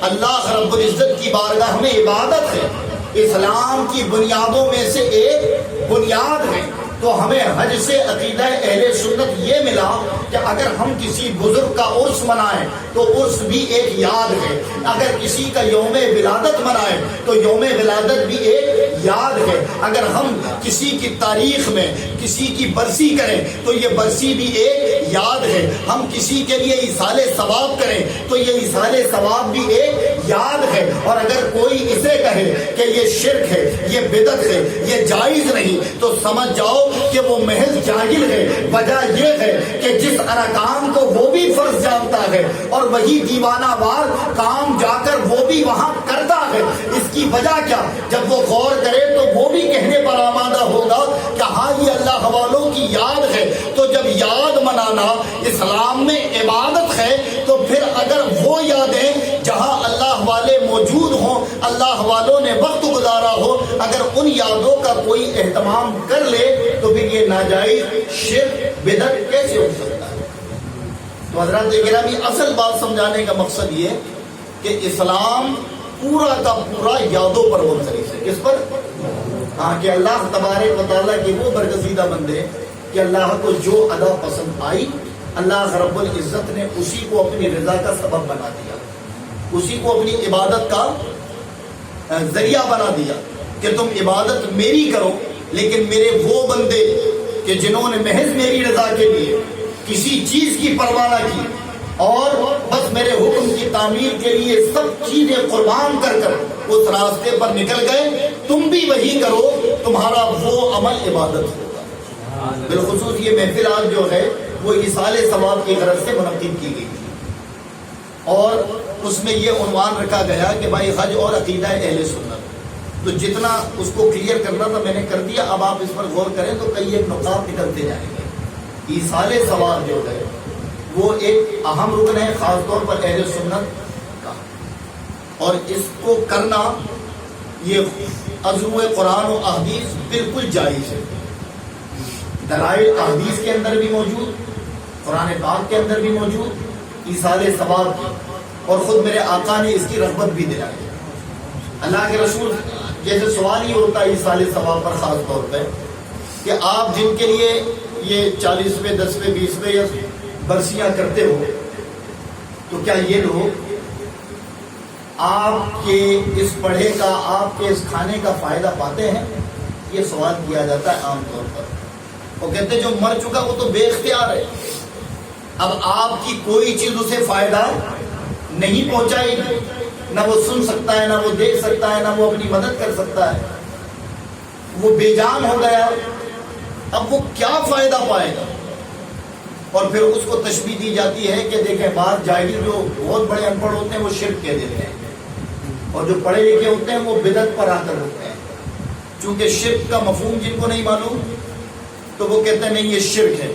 اللہ رب العزت کی بارگاہ میں عبادت ہے، اسلام کی بنیادوں میں سے ایک بنیاد ہے۔ تو ہمیں حج سے عقیدہ اہل سنت یہ ملا کہ اگر ہم کسی بزرگ کا عرس منائیں تو عرس بھی ایک یاد ہے، اگر کسی کا یوم ولادت منائیں تو یوم ولادت بھی ایک یاد ہے، اگر ہم کسی کی تاریخ میں کسی کی برسی کریں تو یہ برسی بھی ایک یاد ہے، ہم کسی کے لیے ایصال ثواب کریں تو یہ ایصال ثواب بھی ایک یاد ہے۔ اور اگر کوئی اسے کہے کہ یہ شرک ہے، یہ بدعت ہے، یہ جائز نہیں، تو سمجھ جاؤ کہ وہ محض جاہل ہے۔ وجہ یہ ہے کہ جس ارکان کو وہ بھی فرض جانتا ہے اور وہی دیوانہ وار کام جا کر وہ بھی وہاں کرتا ہے، اس کی وجہ کیا؟ جب وہ غور کرے تو وہ بھی کہنے پر آمادہ ہوگا کہ ہاں یہ اللہ والوں کی یاد ہے۔ تو جب یاد منانا اسلام میں عبادت ہے تو پھر اگر وہ یادیں جہاں اللہ والے موجود ہوں، اللہ والوں نے وقت گزارا ہو، اگر ان یادوں کا کوئی اہتمام کر لے تو پھر یہ ناجائز شرک بدعت کیسے ہو سکتا ہے؟ تو حضرات گرامی، اصل بات سمجھانے کا مقصد یہ کہ اسلام پورا کا پورا یادوں پر منحرف ہے۔ کس پر؟ ہاں، کہ اللہ تبارک و تعالیٰ کے وہ برگزیدہ بندے کہ اللہ کو جو ادا پسند آئی، اللہ رب العزت نے اسی کو اپنی رضا کا سبب بنا دیا، اسی کو اپنی عبادت کا ذریعہ بنا دیا کہ تم عبادت میری کرو۔ لیکن میرے وہ بندے کہ جنہوں نے محض میری رضا کے لیے کسی چیز کی پرواہ نہ کی اور بس میرے حکم کی تعمیر کے لیے سب چیزیں قربان کر کر اس راستے پر نکل گئے، تم بھی وہی کرو، تمہارا وہ عمل عبادت ہوگا۔ بالخصوص یہ محفل آج جو ہے وہ ایصال ثواب کی غرض سے منعقد کی گئی تھی، اور اس میں یہ عنوان رکھا گیا کہ بھائی حج اور عقیدہ اہل سنت، تو جتنا اس کو کلیئر کرنا تھا میں نے کر دیا۔ اب آپ اس پر غور کریں تو کئی ایک نقاط نکلتے جائیں گے۔ ایصال ثواب جو ہے وہ ایک اہم رکن ہے خاص طور پر اہل سنت کا، اور اس کو کرنا یہ عضو قرآن و احادیث بالکل جائز ہے۔ دلائل احادیث کے اندر بھی موجود، قرآن پاک کے اندر بھی موجود ایصال ثواب کی، اور خود میرے آقا نے اس کی رغبت بھی دلائی۔ اللہ کے رسول جیسے سوال یہ ہوتا ہے ایصال ثواب پر خاص طور پہ کہ آپ جن کے لیے یہ 40ویں 10ویں 20ویں یا برسیاں کرتے ہو، تو کیا یہ لوگ آپ کے اس پڑھے کا، آپ کے اس کھانے کا فائدہ پاتے ہیں؟ یہ سوال کیا جاتا ہے عام طور پر۔ وہ کہتے ہیں جو مر چکا وہ تو بے اختیار ہے، اب آپ کی کوئی چیز اسے فائدہ نہیں پہنچائے گی، نہ وہ سن سکتا ہے، نہ وہ دیکھ سکتا ہے، نہ وہ اپنی مدد کر سکتا ہے، وہ بے جان ہو گیا، اب وہ کیا فائدہ پائے گا؟ اور پھر اس کو تشبیہ دی جاتی ہے کہ دیکھیں بعض جاہل جو بہت بڑے ان پڑھ ہوتے ہیں وہ شرک کہہ دیتے ہیں، اور جو پڑھے لکھے ہوتے ہیں وہ بدعت پر آ کر ہوتے ہیں۔ چونکہ شرک کا مفہوم جن کو نہیں معلوم تو وہ کہتے ہیں نہیں یہ شرک ہے۔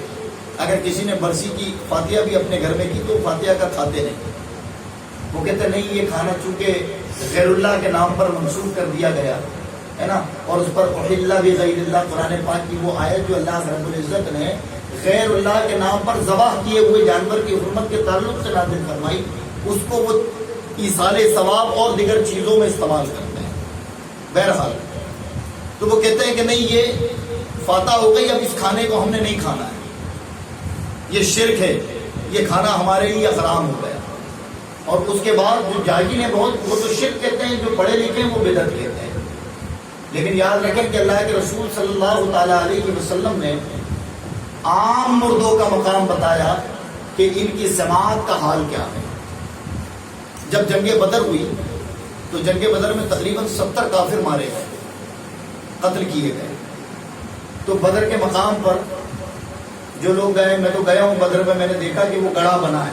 اگر کسی نے برسی کی فاتحہ بھی اپنے گھر میں کی تو فاتحہ کا کھاتے نہیں، وہ کہتے ہیں نہیں یہ کھانا چونکہ غیر اللہ کے نام پر منسوخ کر دیا گیا ہے نا، اور اس پر احل بغیر اللہ، قرآن پاک کی وہ آیت جو اللہ رب العزت نے غیر اللہ کے نام پر ذبح کیے ہوئے جانور کی حرمت کے تعلق سے نازل فرمائی، اس کو وہ ایصال ثواب اور دیگر چیزوں میں استعمال کرتے ہیں۔ بہرحال تو وہ کہتے ہیں کہ نہیں یہ فاتح ہو گئی، اب اس کھانے کو ہم نے نہیں کھانا ہے، یہ شرک ہے، یہ کھانا ہمارے لیے حرام ہو گیا۔ اور اس کے بعد جو جاہل ہیں بہت، وہ تو شرک کہتے ہیں، جو پڑھے لکھے ہیں وہ بدعت کہتے ہیں۔ لیکن یاد رکھیں کہ اللہ کے رسول صلی اللہ تعالیٰ علیہ وسلم نے عام مردوں کا مقام بتایا کہ ان کی سماعت کا حال کیا ہے۔ جب جنگ بدر ہوئی تو جنگ بدر میں تقریباً 70 کافر مارے گئے، قتل کیے گئے۔ تو بدر کے مقام پر جو لوگ گئے، میں تو گیا ہوں بدر میں، میں نے دیکھا کہ وہ گڑھا بنا ہے،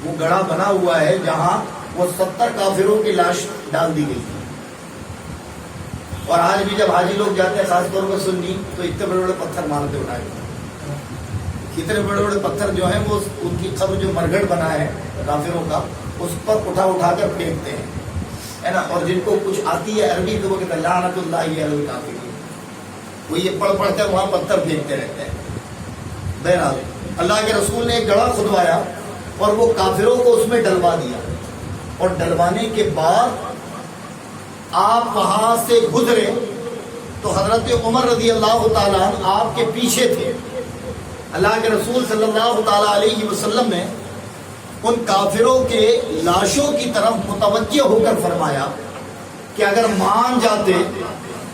وہ گڑھا بنا ہوا ہے جہاں وہ 70 کافروں کی لاش ڈال دی گئی تھی۔ اور آج بھی جب حاجی لوگ جاتے ہیں خاص طور پر سنی تو اتنے بڑے بڑے پتھر مارتے اٹھائے، اتنے بڑے بڑے پتھر جو ہیں وہ ان کی قبر جو مرگڑ بنا ہے کافروں کا اس پر اٹھا اٹھا کر پھینکتے ہیں، ہے نا۔ اور جن کو کچھ آتی ہے عربی تو وہ کہتے ہیں لعنت اللہ علی الکافرین، وہ یہ پڑھ پڑھ کر وہاں پتھر پھینکتے رہتے ہیں۔ بہرحال اللہ کے رسول نے ایک گڑھا کھدوایا اور وہ کافروں کو اس میں ڈلوا دیا، اور ڈلوانے کے بعد آپ وہاں سے گزرے تو حضرت عمر رضی اللہ تعالیٰ عنہ آپ کے پیچھے تھے۔ اللہ کے رسول صلی اللہ تعالیٰ علیہ وسلم نے ان کافروں کے لاشوں کی طرف متوجہ ہو کر فرمایا کہ اگر مان جاتے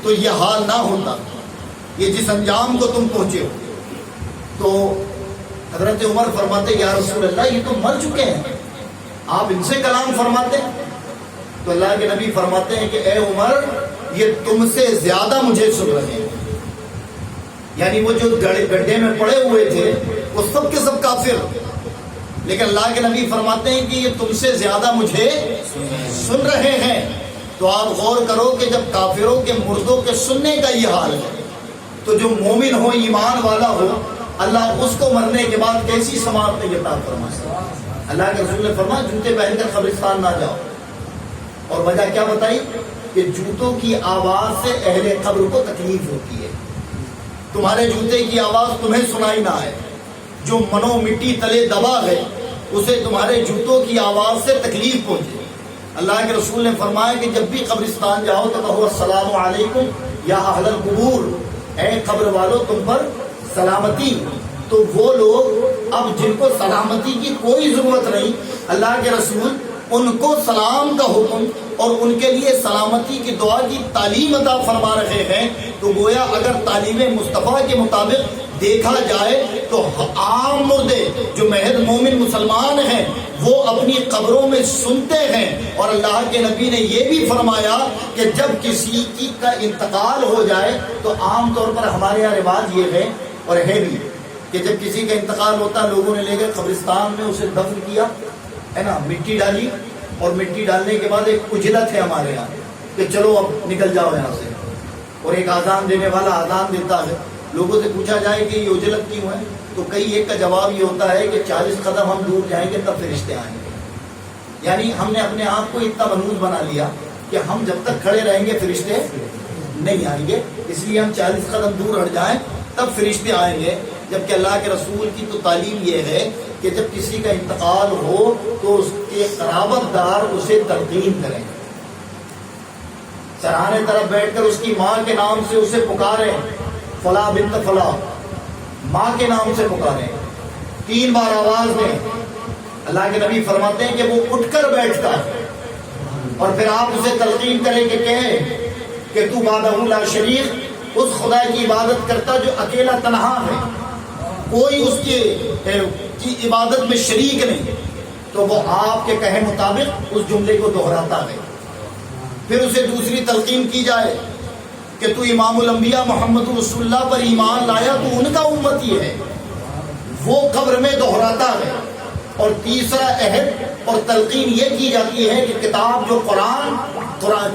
تو یہ حال نہ ہوتا، یہ جس انجام کو تم پہنچے ہو۔ تو حضرت عمر فرماتے یا رسول اللہ یہ تو مر چکے ہیں، آپ ان سے کلام فرماتے ہیں؟ تو اللہ کے نبی فرماتے ہیں کہ اے عمر یہ تم سے زیادہ مجھے سن رہے ہیں، یعنی وہ جو گڈھے میں پڑے ہوئے تھے وہ سب کے سب کافر، لیکن اللہ کے نبی فرماتے ہیں کہ یہ تم سے زیادہ مجھے سن رہے ہیں۔ تو آپ غور کرو کہ جب کافروں کے مردوں کے سننے کا یہ حال ہے تو جو مومن ہو، ایمان والا ہو، اللہ اس کو مرنے کے بعد کیسی سماعت عطا فرمائے۔ اللہ کے رسول نے فرمایا جوتے پہن کر قبرستان نہ جاؤ، اور وجہ کیا بتائی کہ جوتوں کی آواز سے اہل قبر کو تکلیف ہوتی ہے، تمہارے جوتے کی آواز تمہیں سنائی نہ آئے، جو منو مٹی تلے دبا ہے اسے تمہارے جوتوں کی آواز سے تکلیف پہنچے۔ اللہ کے رسول نے فرمایا کہ جب بھی قبرستان جاؤ تو کہو السلام علیکم یا اہل القبور، اے قبر والو تم پر سلامتی۔ تو وہ لوگ اب جن کو سلامتی کی کوئی ضرورت نہیں، اللہ کے رسول ان کو سلام کا حکم اور ان کے لیے سلامتی کی دعا کی تعلیم عطا فرما رہے ہیں۔ تو گویا اگر تعلیم مصطفیٰ کے مطابق دیکھا جائے تو عام مردے جو محض مومن مسلمان ہیں وہ اپنی قبروں میں سنتے ہیں۔ اور اللہ کے نبی نے یہ بھی فرمایا کہ جب کسی کی کا انتقال ہو جائے تو عام طور پر ہمارے یہاں رواج یہ ہے اور ہے بھی کہ جب کسی کا انتقال ہوتا لوگوں نے لے کر قبرستان میں اسے دفن کیا، ہے نا، مٹی ڈالی، اور مٹی ڈالنے کے بعد ایک اجلت ہے ہمارے یہاں کہ چلو اب نکل جاؤ یہاں سے، اور ایک آذان دینے والا آذان دیتا ہے۔ لوگوں سے پوچھا جائے کہ یہ اجلت کیوں ہے تو کئی ایک کا جواب یہ ہوتا ہے کہ 40 قدم ہم دور جائیں گے تب فرشتے آئیں گے، یعنی ہم نے اپنے آپ کو اتنا منحوس بنا لیا کہ ہم جب تک کھڑے رہیں گے فرشتے نہیں آئیں گے، اس لیے ہم 40 قدم دور ہٹ جائیں تب فرشتے آئیں گے۔ جبکہ اللہ کے رسول کی تو تعلیم یہ ہے کہ جب کسی کا انتقال ہو تو اس کے قرابت دار اسے تلقین کریں، سرہانے طرف بیٹھ کر اس کی ماں کے نام سے اسے پکاریں، فلاں بنت فلاں، ماں کے نام سے پکاریں، 3 بار آواز دیں۔ اللہ کے نبی فرماتے ہیں کہ وہ اٹھ کر بیٹھتا ہے اور پھر آپ اسے تلقین کریں کہ کہیں کہ تو وحدہ لا شریک، اس خدا کی عبادت کرتا جو اکیلا تنہا ہے، کوئی اس کی عبادت میں شریک نہیں۔ تو وہ آپ کے کہے مطابق اس جملے کو دہراتا ہے۔ پھر اسے دوسری تلقین کی جائے کہ تو امام الانبیاء محمد رسول اللہ پر ایمان لایا تو ان کا امتی ہے، وہ قبر میں دہراتا ہے۔ اور تیسرا عہد اور تلقین یہ کی جاتی ہے کہ کتاب جو قرآن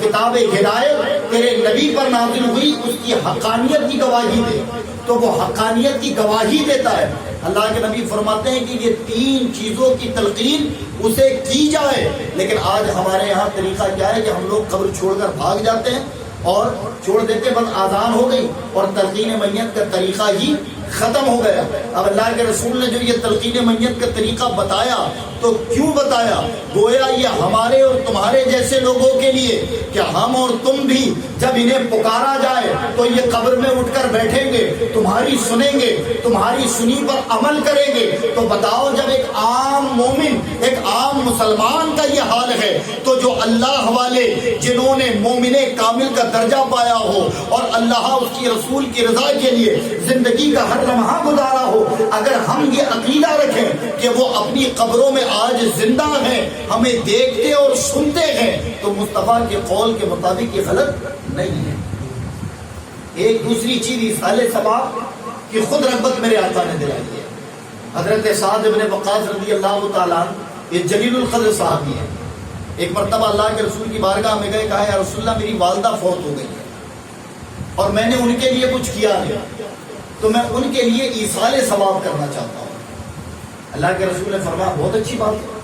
کتاب ہدایت تیرے نبی پر نازل ہوئی اس کی حقانیت کی گواہی دے، تو وہ حقانیت کی گواہی دیتا ہے۔ اللہ کے نبی فرماتے ہیں کہ یہ 3 چیزوں کی تلقین اسے کی جائے۔ لیکن آج ہمارے یہاں طریقہ کیا ہے کہ ہم لوگ قبر چھوڑ کر بھاگ جاتے ہیں اور چھوڑ دیتے، بس آذان ہو گئی اور تلقین میت کا طریقہ ہی ختم ہو گیا۔ اب اللہ کے رسول نے جو یہ تلقین میت کا طریقہ بتایا تو کیوں بتایا؟ گویا یہ ہمارے اور تمہارے جیسے لوگوں کے لیے کہ ہم اور تم بھی جب انہیں پکارا جائے تو یہ قبر میں اٹھ کر بیٹھیں گے، تمہاری سنیں گے، تمہاری سنی پر عمل کریں گے۔ تو بتاؤ جب ایک عام مومن، ایک عام مسلمان کا یہ حال ہے تو جو اللہ والے جنہوں نے مومن کامل کا درجہ پایا ہو اور اللہ اس کی رسول کی رضا کے لیے زندگی کا ہر لمحہ گزارا ہو، اگر ہم یہ عقیدہ رکھیں کہ وہ اپنی قبروں میں آج زندہ ہیں، ہمیں دیکھتے اور سنتے ہیں، تو مصطفیٰ کے قول کے مطابق یہ غلط نہیں ہے۔ ایک دوسری چیز ایصال ثواب کی خود رغبت میرے آقا نے دلائی ہے۔ حضرت سعد بن وقاص رضی اللہ تعالیٰ یہ جلیل القدر صحابی ہے۔ ایک مرتبہ اللہ کے رسول کی بارگاہ میں گئے، کہا یا رسول اللہ میری والدہ فوت ہو گئی ہے اور میں نے ان کے لیے کچھ کیا ہے، تو میں ان کے لیے ایصال ثواب کرنا چاہتا ہوں۔ اللہ کے رسول نے فرمایا بہت اچھی بات ہے،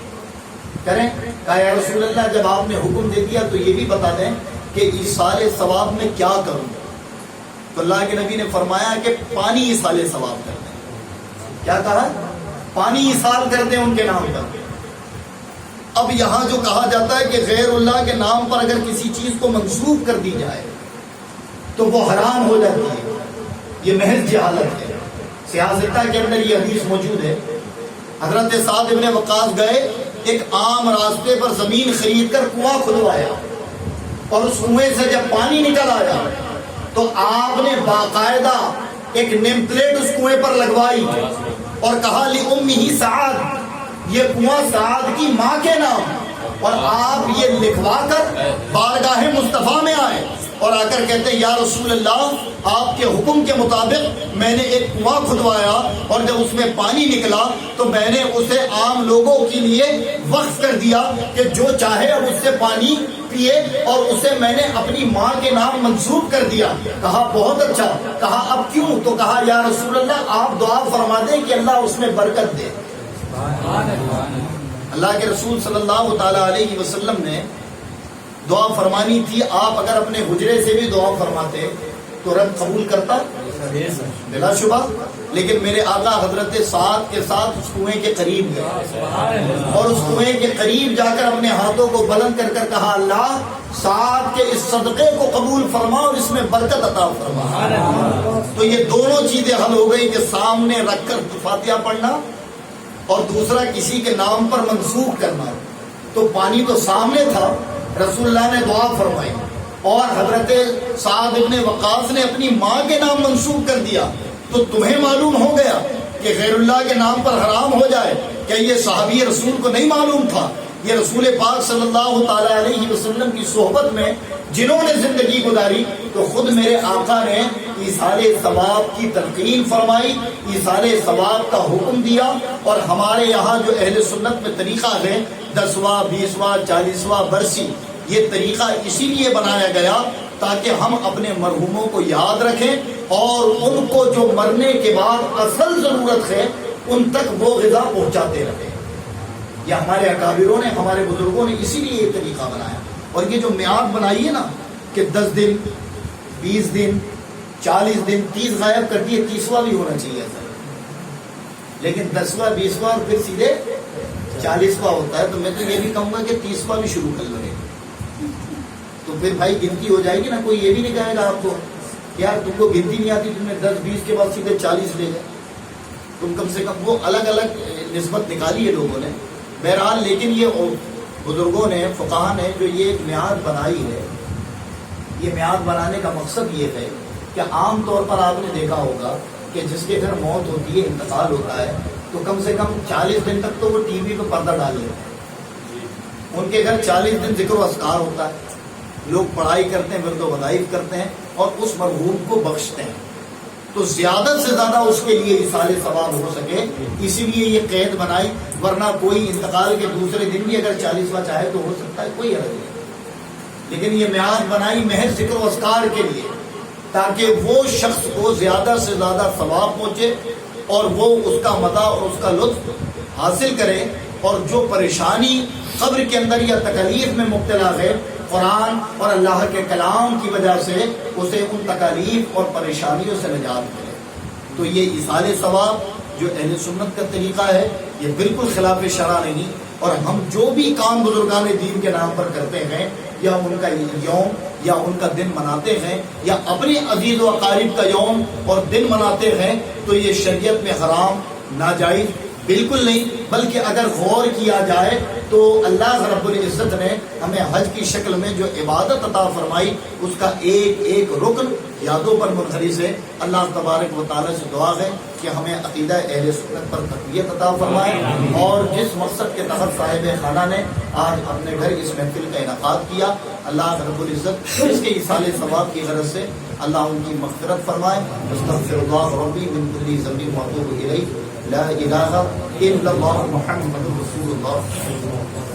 کریں۔ کہا یا رسول اللہ جب آپ نے حکم دے دیا تو یہ بھی بتا دیں کہ ایصال ثواب میں کیا کروں؟ تو اللہ کے نبی نے فرمایا کہ پانی ایصال ثواب کر دیں۔ کیا کہا؟ پانی ایصال کر دیں ان کے نام پر۔ اب یہاں جو کہا جاتا ہے کہ غیر اللہ کے نام پر اگر کسی چیز کو منسوخ کر دی جائے تو وہ حرام ہو جاتی ہے، یہ محض جہالت ہے۔ سیاستہ کے اندر یہ حدیث موجود ہے۔ حضرت سعد بن وقاص گئے، ایک عام راستے پر زمین خرید کر کنواں کھدوایا اور اس کنویں سے جب پانی نکل آیا تو آپ نے باقاعدہ ایک نیم پلیٹ اس کنویں پر لگوائی اور کہا لِأُمِّهِ سعد، یہ کنواں سعد کی ماں کے نام، اور آپ یہ لکھوا کر بارگاہ مصطفیٰ میں آئے اور آ کر کہتے ہیں یا رسول اللہ آپ کے حکم کے مطابق میں نے ایک کنواں کھدوایا اور جب اس میں پانی نکلا تو میں نے اسے عام لوگوں کے لیے وقف کر دیا کہ جو چاہے اب اس سے پانی پیے، اور اسے میں نے اپنی ماں کے نام منسوب کر دیا۔ کہا بہت اچھا۔ کہا اب کیوں؟ تو کہا یا رسول اللہ آپ دعا فرما دیں کہ اللہ اس میں برکت دے۔ اللہ کے رسول صلی اللہ تعالی علیہ وسلم نے دعا فرمانی تھی، آپ اگر اپنے حجرے سے بھی دعا فرماتے تو رب قبول کرتا بلا شبہ، لیکن میرے آقا حضرت سعد کے ساتھ اس کنویں کے قریب گئے اور اس کنویں کے قریب جا کر اپنے ہاتھوں کو بلند کر کر کہا اللہ سعد کے اس صدقے کو قبول فرما اور اس میں برکت عطا فرما۔ تو یہ دونوں چیزیں حل ہو گئی کہ سامنے رکھ کر فاتحہ پڑھنا اور دوسرا کسی کے نام پر منسوخ کرنا۔ تو پانی تو سامنے تھا، رسول اللہ نے دعا فرمائی اور حضرت سعد بن وقاص نے اپنی ماں کے نام منسوخ کر دیا، تو تمہیں معلوم ہو گیا کہ غیر اللہ کے نام پر حرام ہو جائے، کیا یہ صحابی رسول کو نہیں معلوم تھا؟ یہ رسول پاک صلی اللہ تعالی علیہ وسلم کی صحبت میں جنہوں نے زندگی گزاری، تو خود میرے آقا نے ایصال ثواب کی تلقین فرمائی، ایصال ثواب کا حکم دیا، اور ہمارے یہاں جو اہل سنت میں طریقہ ہے 10واں 20واں 40واں برسی، یہ طریقہ اسی لیے بنایا گیا تاکہ ہم اپنے مرحوموں کو یاد رکھیں اور ان کو جو مرنے کے بعد اصل ضرورت ہے ان تک وہ غذا پہنچاتے رہیں۔ یہ ہمارے اکابروں نے، ہمارے بزرگوں نے اسی لیے یہ طریقہ بنایا۔ اور یہ جو میعاد بنائی ہے نا کہ 10 دن 20 دن 40 دن 30 غائب کر دیے، 30واں بھی ہونا چاہیے سر، لیکن 10واں 20واں پھر سیدھے 40واں ہوتا ہے، تو میں تو یہ بھی کہوں گا کہ 30واں بھی شروع کر لو، تو پھر بھائی گنتی ہو جائے گی نا، کوئی یہ بھی نہیں کہے گا آپ کو یار تم کو گنتی نہیں آتی، تم نے 10 20 کے بعد سیدھے 40 لے گئے، تم کم سے کم وہ الگ الگ نسبت نکالی ہے لوگوں نے۔ بہرحال لیکن یہ بزرگوں نے، فقہاء نے جو یہ ایک میعاد بنائی ہے، یہ میعاد بنانے کا مقصد یہ ہے کہ عام طور پر آپ نے دیکھا ہوگا کہ جس کے گھر موت ہوتی ہے، انتقال ہوتا ہے، تو کم سے کم 40 دن تک تو وہ ٹی وی پہ پردہ ڈال لیتے ہیں، ان کے گھر 40 دن ذکر و اذکار ہوتا ہے، لوگ پڑھائی کرتے ہیں، ورد و وظائف کرتے ہیں اور اس مرحوم کو بخشتے ہیں، تو زیادہ سے زیادہ اس کے لیے ایصال ثواب ہو سکے، اسی لیے یہ قید بنائی، ورنہ کوئی انتقال کے دوسرے دن بھی اگر 40واں چاہے تو ہو سکتا ہے، کوئی حرج نہیں، لیکن یہ میعاد بنائی محض ذکر و اذکار کے لیے تاکہ وہ شخص کو زیادہ سے زیادہ ثواب پہنچے اور وہ اس کا مزہ اور اس کا لطف حاصل کرے، اور جو پریشانی قبر کے اندر یا تکلیف میں مبتلا ہے، قرآن اور اللہ کے کلام کی وجہ سے اسے ان تکالیف اور پریشانیوں سے نجات ملے۔ تو یہ ایصال ثواب جو اہل سنت کا طریقہ ہے، یہ بالکل خلاف شرع نہیں، اور ہم جو بھی کام بزرگان دین کے نام پر کرتے ہیں، یا ان کا یوم یا ان کا دن مناتے ہیں، یا اپنے عزیز و اقارب کا یوم اور دن مناتے ہیں، تو یہ شریعت میں حرام، ناجائز بالکل نہیں، بلکہ اگر غور کیا جائے تو اللہ رب العزت نے ہمیں حج کی شکل میں جو عبادت عطا فرمائی اس کا ایک ایک رکن یادوں پر منحرف ہے۔ اللہ تبارک و تعالیٰ سے دعا ہے کہ ہمیں عقیدہ اہل سنت پر تقویت عطا فرمائے، اور جس مقصد کے تحت صاحب خانہ نے آج اپنے گھر اس محفل کا انعقاد کیا، اللہ رب العزت اس کے ایصال ثواب کی غرض سے اللہ ان کی مغفرت فرمائے۔ استغفر اللہ ربی من کل ذنب واتوب الیہ، لا الہ الا اللہ محمد رسول اللہ۔